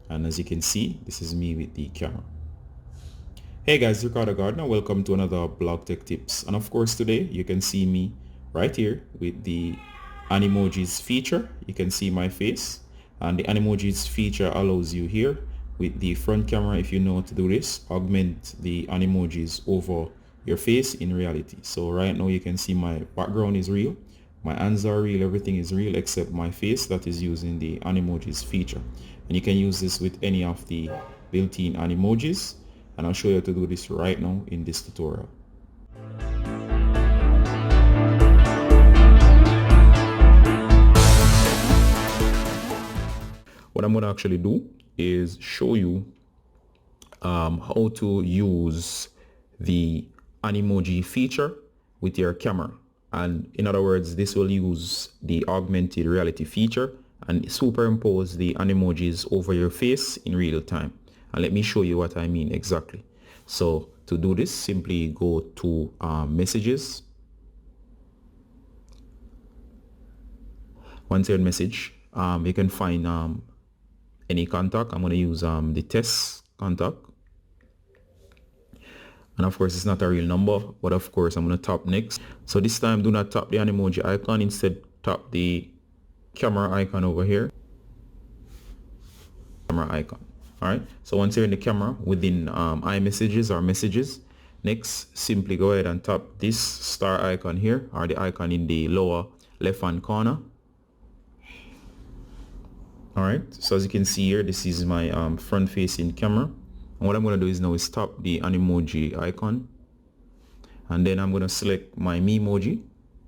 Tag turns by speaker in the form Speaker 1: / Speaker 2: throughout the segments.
Speaker 1: And as you can see, this is me with the camera. Hey guys, Ricardo Gardner. Welcome to another Blog Tech Tips. And of course today you can see me right here with the Animojis feature. You can see my face, and the Animojis feature allows you here with the front camera, if you know how to do this, augment the Animojis over your face in reality. So right now you can see my background is real, my hands are real, everything is real except my face that is using the Animojis feature. And you can use this with any of the built-in Animojis, and I'll show you how to do this right now in this tutorial. What I'm going to actually do is show you how to use the Animoji feature with your camera. And in other words, this will use the augmented reality feature and superimpose the Animojis over your face in real time. And let me show you what I mean exactly. So to do this, simply go to messages. Once you're in message, you can find any contact. I'm going to use the test contact. And of course, it's not a real number, but of course, I'm going to tap next. So this time, do not tap the Animoji icon. Instead, tap the camera icon over here. Camera icon. All right. So once you're in the camera within iMessages or messages, next, simply go ahead and tap this star icon here, or the icon in the lower left-hand corner. All right. So as you can see here, this is my front-facing camera. And what I'm going to do is now is tap the Animoji icon, and then I'm going to select my Memoji,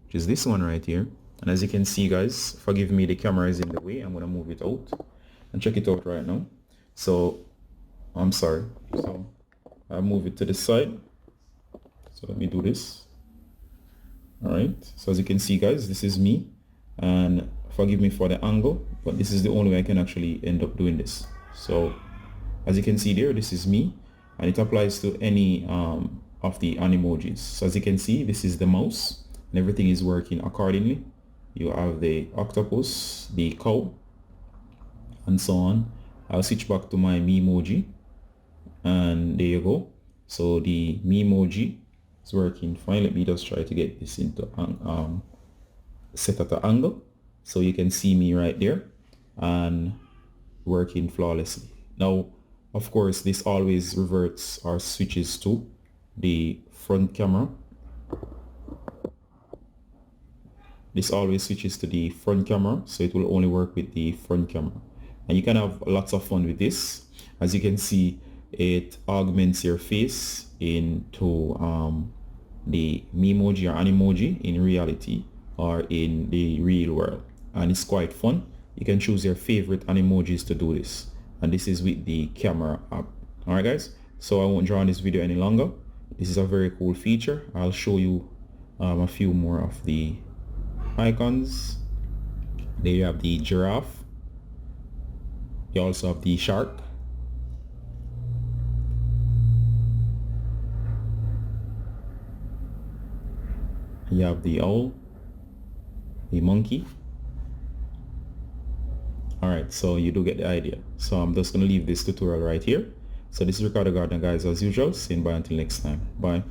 Speaker 1: which is this one right here. And as you can see, guys, forgive me, the camera is in the way. I'm going to move it out and check it out right now. So I'm sorry. So I'll move it to the side. So let me do this. All right. So as you can see, guys, this is me, and forgive me for the angle, but this is the only way I can actually end up doing this. So as you can see there, this is me, and it applies to any of the Animojis. So as you can see, this is the mouse, and everything is working accordingly. You have the octopus, the cow, and so on. I'll switch back to my Memoji, and there you go. So the Memoji is working fine. Let me just try to get this into set at an angle so you can see me right there and working flawlessly. Now, of course, this always reverts or switches to the front camera. This always switches to the front camera, so it will only work with the front camera. And you can have lots of fun with this. As you can see, it augments your face into the Memoji or Animoji in reality or in the real world. And it's quite fun. You can choose your favorite Animojis to do this. And this is with the camera app. Alright guys, so I won't draw on this video any longer. This is a very cool feature. I'll show you a few more of the icons. There you have the giraffe. You also have the shark. You have the owl, the monkey. Alright, so you do get the idea. So I'm just going to leave this tutorial right here. So this is Ricardo Gardner, guys, as usual. Saying bye until next time. Bye.